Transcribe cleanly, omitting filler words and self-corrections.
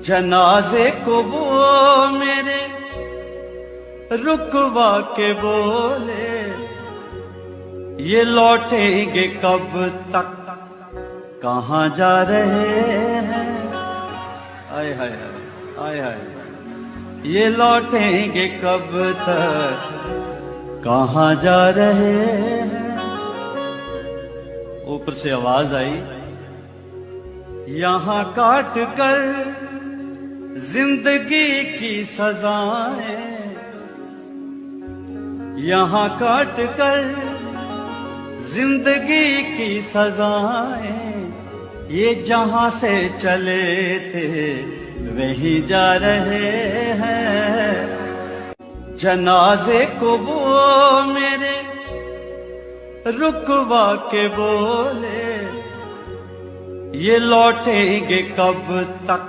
जनाजे को वो मेरे रुकवा के बोले, ये लौटेंगे कब तक, कहाँ जा रहे हैं। आय हाय हाय हाय, ये लौटेंगे कब तक, कहाँ जा रहे हैं। ऊपर से आवाज आई, यहां काट कर जिंदगी की सजाएं, यहां काट कर जिंदगी की सजाएं, ये जहां से चले थे वहीं जा रहे हैं। जनाजे को वो मेरे रुकवा के बोले, ये लौटेंगे कब तक,